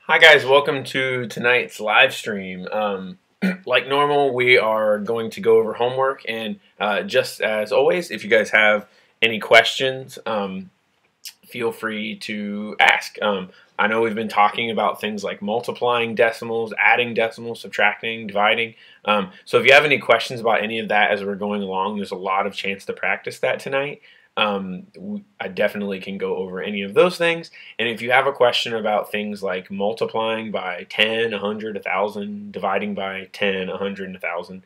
Hi guys, welcome to tonight's live stream. Like normal, we are going to go over homework, and just as always, if you guys have any questions, feel free to ask. I know we've been talking about things like multiplying decimals, adding decimals, subtracting, dividing. So if you have any questions about any of that as we're going along, there's a lot of chance to practice that tonight. I definitely can go over any of those things. And if you have a question about things like multiplying by 10, 100, 1,000, dividing by 10, 100, and 1,000,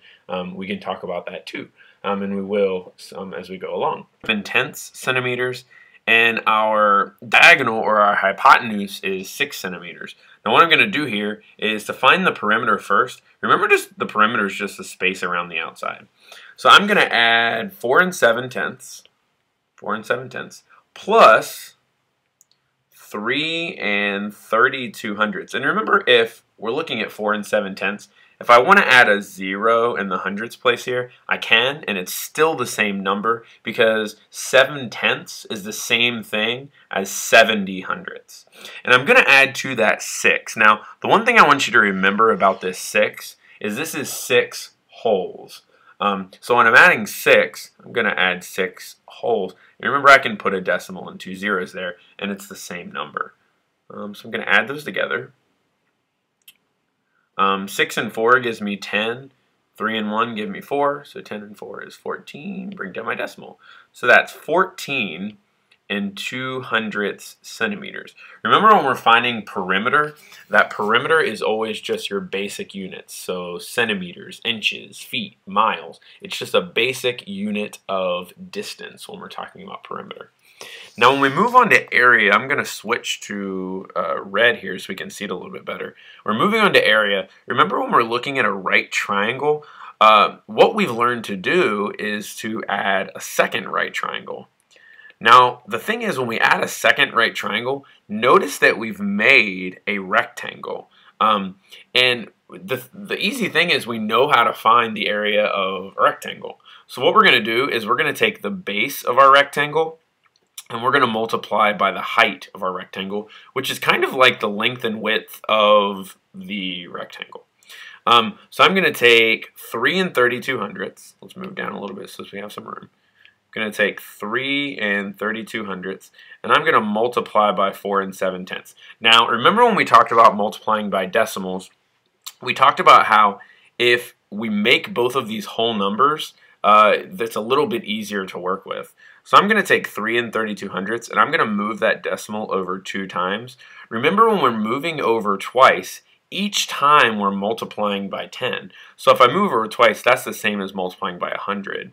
we can talk about that too. And we will as we go along. In tenths, centimeters, and our diagonal or our hypotenuse is 6 centimeters. Now what I'm going to do here is to find the perimeter first. Remember, just the perimeter is just the space around the outside. So I'm going to add 4 7/10 plus 3 32/100. And remember, if we're looking at 4 7/10, if I want to add a 0 in the hundredths place here, I can, and it's still the same number because 7/10 is the same thing as 70 hundredths. And I'm going to add to that 6. Now, the one thing I want you to remember about this 6 is this is 6 wholes. So when I'm adding 6, I'm going to add 6 wholes. And remember, I can put a decimal and 2 zeros there, and it's the same number. So I'm going to add those together. 6 and 4 gives me 10. 3 and 1 give me 4. So 10 and 4 is 14. Bring down my decimal. So that's 14 2/100 centimeters. Remember, when we're finding perimeter, that perimeter is always just your basic units. So centimeters, inches, feet, miles. It's just a basic unit of distance when we're talking about perimeter. Now when we move on to area, I'm going to switch to red here so we can see it a little bit better. We're moving on to area. Remember, when we're looking at a right triangle, what we've learned to do is to add a second right triangle. Now, the thing is, when we add a second right triangle, notice that we've made a rectangle. And the easy thing is we know how to find the area of a rectangle. So what we're going to do is we're going to take the base of our rectangle and we're going to multiply by the height of our rectangle, which is kind of like the length and width of the rectangle. So I'm going to take 3 32/100. Let's move down a little bit so we have some room. I'm going to take 3 32/100, and I'm going to multiply by 4 7/10. Now, remember when we talked about multiplying by decimals, we talked about how if we make both of these whole numbers, that's a little bit easier to work with. So I'm going to take 3 32/100, and I'm going to move that decimal over 2 times. Remember, when we're moving over twice, each time we're multiplying by 10. So if I move over twice, that's the same as multiplying by 100,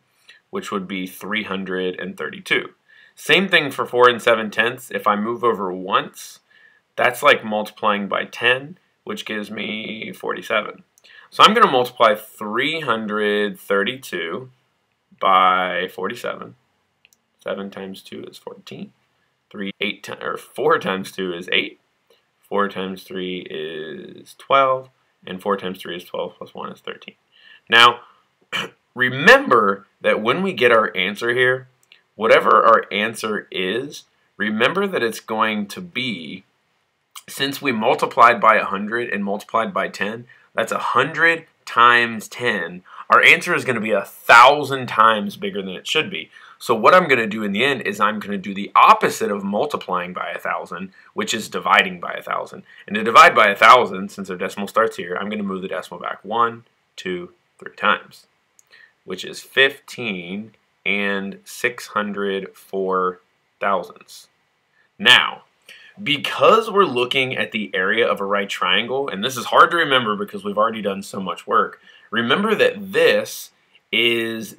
which would be 332. Same thing for 4 7/10. If I move over once, that's like multiplying by 10, which gives me 47. So I'm going to multiply 332 by 47. 7 times 2 is 14. 4 times 2 is 8. 4 times 3 is 12. And 4 times 3 is 12 plus 1 is 13. Now, remember that when we get our answer here, whatever our answer is, remember that it's going to be, since we multiplied by 100 and multiplied by 10, that's 100 times 10. Our answer is going to be 1,000 times bigger than it should be. So what I'm going to do in the end is I'm going to do the opposite of multiplying by 1,000, which is dividing by 1,000. And to divide by 1,000, since our decimal starts here, I'm going to move the decimal back 1, 2, 3 times, which is 15 604 thousandths. Now, because we're looking at the area of a right triangle, and this is hard to remember because we've already done so much work, remember that this is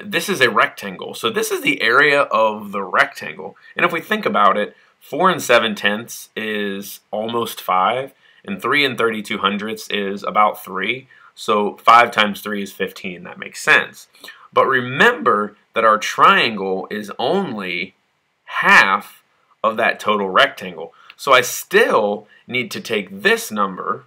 this is a rectangle. So this is the area of the rectangle. And if we think about it, 4 7/10 is almost 5, and 3 32/100 is about 3. So 5 times 3 is 15. That makes sense. But remember that our triangle is only half of that total rectangle. So I still need to take this number,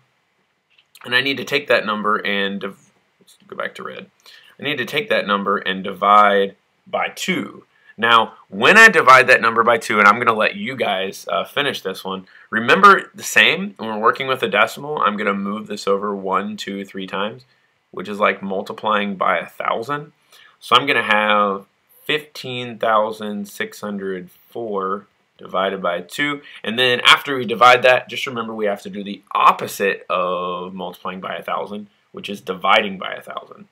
and I need to take that number and let's go back to red. I need to take that number and divide by 2. Now, when I divide that number by 2, and I'm going to let you guys finish this one, remember the same, when we're working with a decimal, I'm going to move this over 1, 2, 3 times, which is like multiplying by 1,000. So I'm going to have 15,604 divided by 2. And then after we divide that, just remember we have to do the opposite of multiplying by 1,000, which is dividing by 1,000.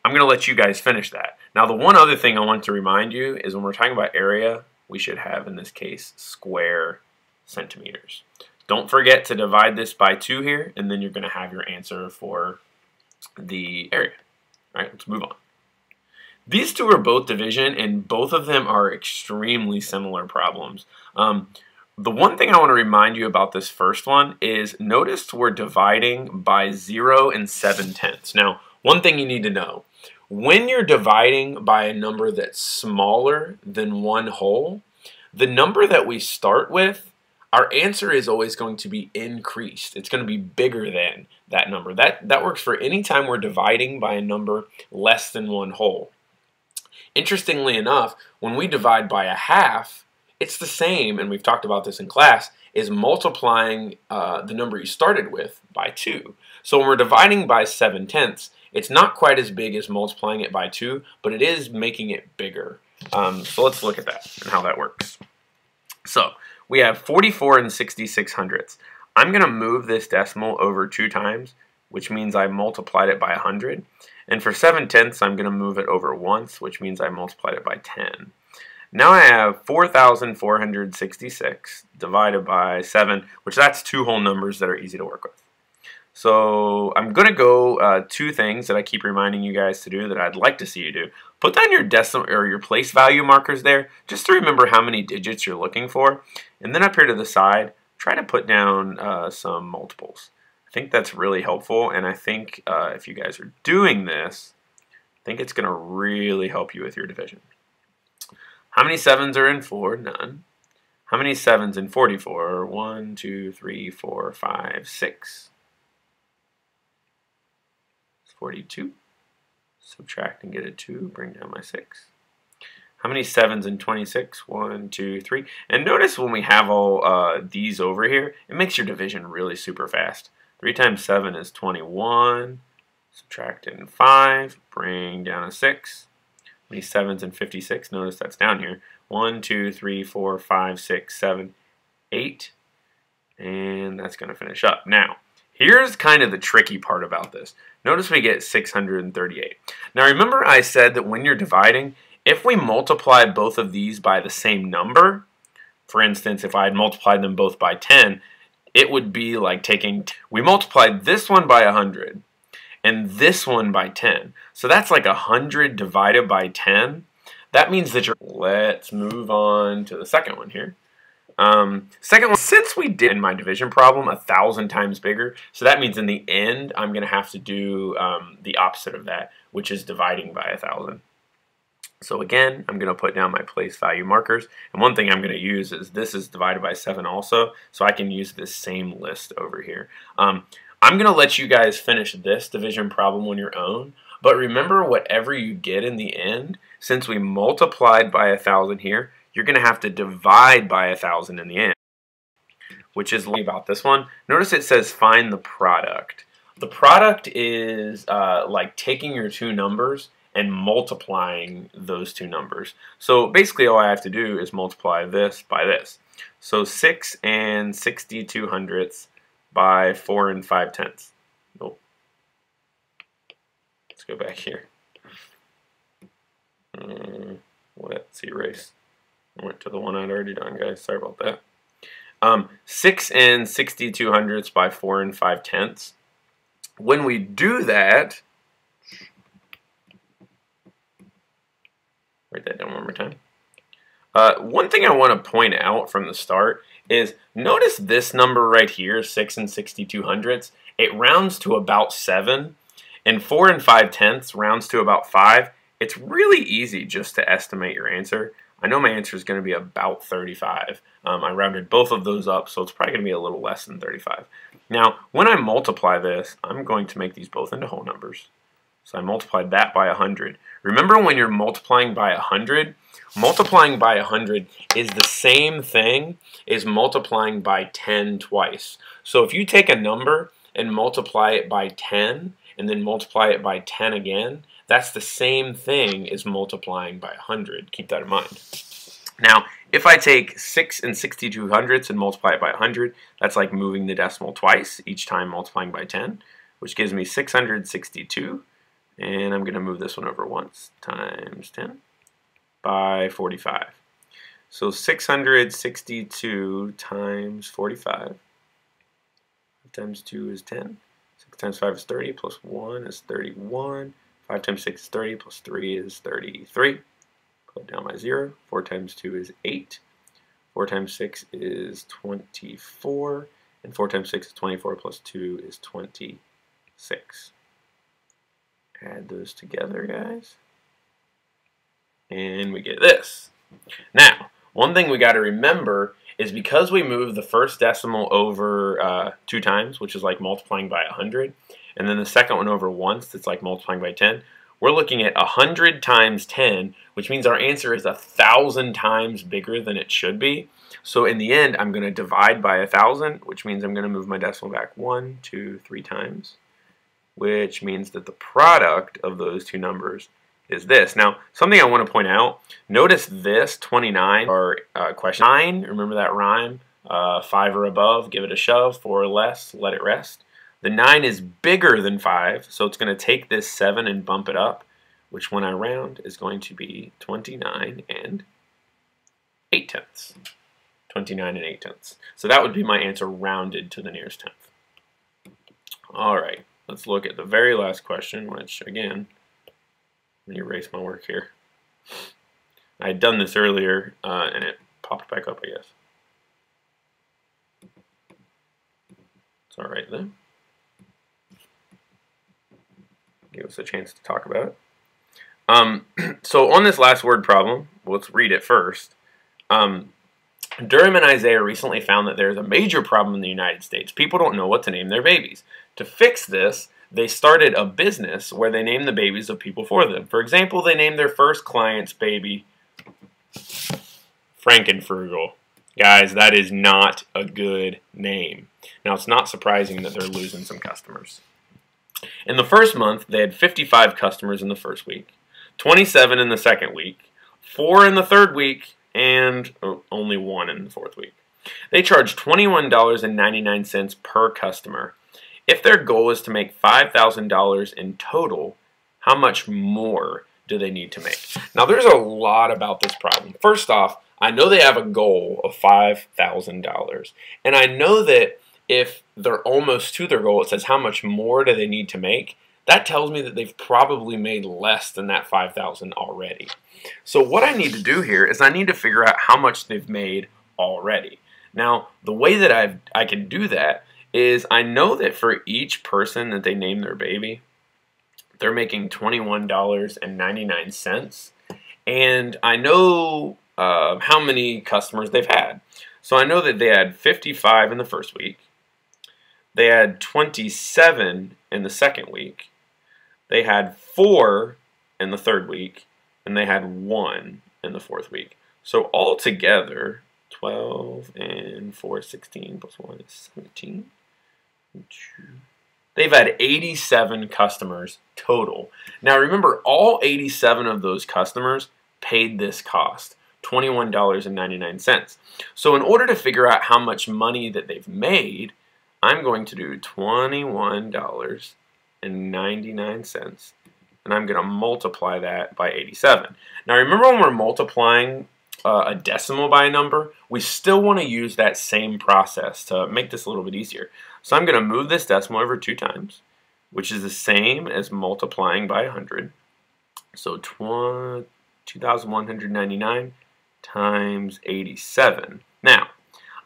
I'm going to let you guys finish that. Now, the one other thing I want to remind you is when we're talking about area, we should have, in this case, square centimeters. Don't forget to divide this by 2 here, and then you're going to have your answer for the area. All right, let's move on. These two are both division, and both of them are extremely similar problems. The one thing I want to remind you about this first one is notice we're dividing by 0 and 7/10. Now, one thing you need to know, when you're dividing by a number that's smaller than 1 whole, the number that we start with, our answer is always going to be increased. It's going to be bigger than that number. That works for any time we're dividing by a number less than 1 whole. Interestingly enough, when we divide by a half, it's the same, and we've talked about this in class, is multiplying the number you started with by 2. So when we're dividing by 7/10, it's not quite as big as multiplying it by 2, but it is making it bigger. So let's look at that and how that works. So we have 44 and 66/100. I'm going to move this decimal over 2 times, which means I multiplied it by 100. And for 7/10, I'm going to move it over once, which means I multiplied it by 10. Now I have 4,466 divided by 7, which that's 2 whole numbers that are easy to work with. So I'm going to go 2 things that I keep reminding you guys to do that I'd like to see you do. Put down your decimal or your place value markers there just to remember how many digits you're looking for. And then up here to the side, try to put down some multiples. I think that's really helpful, and I think if you guys are doing this, I think it's going to really help you with your division. How many 7s are in 4? None. How many 7s in 44? 1, 2, 3, 4, 5, 6. 42. Subtract and get a 2. Bring down my 6. How many 7s in 26? 1, 2, 3. And notice when we have all these over here, it makes your division really super fast. 3 times 7 is 21. Subtract in 5. Bring down a 6. How many 7s in 56? Notice that's down here. 1, 2, 3, 4, 5, 6, 7, 8. And that's going to finish up. Now, here's kind of the tricky part about this. Notice we get 638. Now remember I said that when you're dividing, if we multiply both of these by the same number, for instance, if I had multiplied them both by 10, it would be like we multiplied this one by 100 and this one by 10. So that's like 100 divided by 10. That means that let's move on to the second one here. Second one, since we did in my division problem 1,000 times bigger, so that means in the end I'm going to have to do the opposite of that, which is dividing by 1,000. So again, I'm going to put down my place value markers, and one thing I'm going to use is this is divided by 7 also, so I can use this same list over here. I'm going to let you guys finish this division problem on your own, but remember whatever you get in the end, since we multiplied by 1,000 here, you're going to have to divide by 1,000 in the end, which is about this one. Notice it says find the product. The product is like taking your 2 numbers and multiplying those 2 numbers. So basically all I have to do is multiply this by this. So 6 and 62/100 by 4 and 5/10. Nope. Let's go back here. Let's erase. I went to the one I'd already done, guys. Sorry about that. 6 and 62/100 by 4 and 5/10. When we do that, write that down one more time. One thing I want to point out from the start is notice this number right here, 6 and 62/100. It rounds to about 7, and 4 and 5/10 rounds to about 5. It's really easy just to estimate your answer. I know my answer is going to be about 35. I rounded both of those up, so it's probably going to be a little less than 35. Now, when I multiply this, I'm going to make these both into whole numbers. So I multiplied that by 100. Remember, when you're multiplying by 100, multiplying by 100 is the same thing as multiplying by 10 twice. So if you take a number and multiply it by 10 and then multiply it by 10 again, that's the same thing as multiplying by 100. Keep that in mind. Now, if I take 6 62/100ths and multiply it by 100, that's like moving the decimal twice, each time multiplying by 10, which gives me 662. And I'm going to move this one over once, times 10 by 45. So 662 times 45 times 2 is 10. 6 times 5 is 30, plus 1 is 31. 5 times 6 is 30, plus 3 is 33. Put down my 0. 4 times 2 is 8. 4 times 6 is 24. And 4 times 6 is 24, plus 2 is 26. Add those together, guys. And we get this. Now, one thing we got to remember is because we move the first decimal over 2 times, which is like multiplying by 100, and then the second one over once, that's like multiplying by 10, we're looking at 100 times 10, which means our answer is 1,000 times bigger than it should be. So in the end, I'm going to divide by 1,000, which means I'm going to move my decimal back 1, 2, 3 times, which means that the product of those two numbers is this. Now, something I want to point out, notice this 29, or question 9, remember that rhyme? 5 or above, give it a shove, 4 or less, let it rest. The 9 is bigger than 5, so it's going to take this 7 and bump it up, which when I round is going to be 29 and 8 tenths. 29 and 8 tenths. So that would be my answer rounded to the nearest tenth. All right. Let's look at the very last question, which, again, let me erase my work here. I had done this earlier, and it popped back up, I guess. It's all right then. Give us a chance to talk about it. So on this last word problem, let's read it first. Durham and Isaiah recently found that there is a major problem in the United States. People don't know what to name their babies. To fix this, they started a business where they name the babies of people for them. For example, they named their first client's baby Frankenfrugal. Guys, that is not a good name. Now, it's not surprising that they're losing some customers. In the first month, they had 55 customers in the first week, 27 in the second week, 4 in the third week, and only 1 in the fourth week. They charged $21.99 per customer. If their goal is to make $5,000 in total, how much more do they need to make? Now, there's a lot about this problem. First off, I know they have a goal of $5,000. And I know that if they're almost to their goal, it says how much more do they need to make. That tells me that they've probably made less than that $5,000 already. So what I need to do here is I need to figure out how much they've made already. Now, the way that I can do that is I know that for each person that they name their baby, they're making $21.99. And I know how many customers they've had. So I know that they had 55 in the first week. They had 27 in the second week. They had 4 in the third week. And they had 1 in the fourth week. So altogether, 12 and 4, 16 plus 1 is 17. They've had 87 customers total. Now remember, all 87 of those customers paid this cost, $21.99. So in order to figure out how much money that they've made, I'm going to do $21.99, and I'm going to multiply that by 87. Now remember, when we're multiplying a decimal by a number, we still want to use that same process to make this a little bit easier. So I'm going to move this decimal over 2 times, which is the same as multiplying by 100. So 2,199 times 87. Now,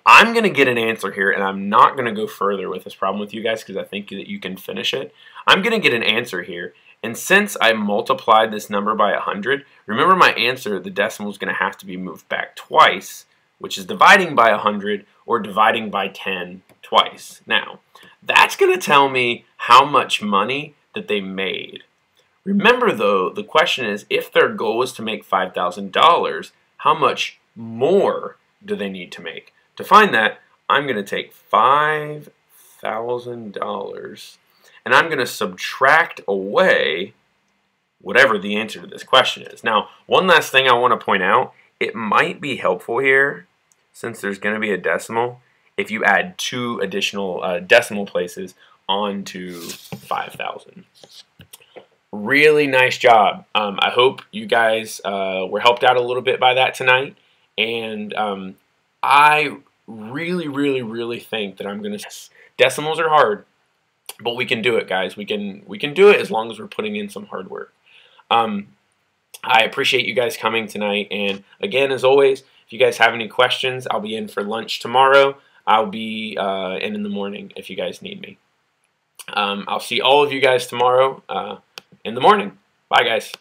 I'm going to get an answer here, and I'm not going to go further with this problem with you guys because I think that you can finish it. I'm going to get an answer here, and since I multiplied this number by 100, remember my answer, the decimal is going to have to be moved back twice, which is dividing by 100 or dividing by 10 twice. Now, that's going to tell me how much money that they made. Remember though, the question is, if their goal is to make $5,000, how much more do they need to make? To find that, I'm going to take $5,000 and I'm going to subtract away whatever the answer to this question is. Now, one last thing I want to point out, it might be helpful here, since there's going to be a decimal, if you add 2 additional decimal places onto 5,000. Really nice job. I hope you guys were helped out a little bit by that tonight, and I really think that I'm going to... Decimals are hard, but we can do it, guys. We can do it as long as we're putting in some hard work. I appreciate you guys coming tonight, and again, as always, if you guys have any questions, I'll be in for lunch tomorrow. I'll be in the morning if you guys need me. I'll see all of you guys tomorrow in the morning. Bye, guys.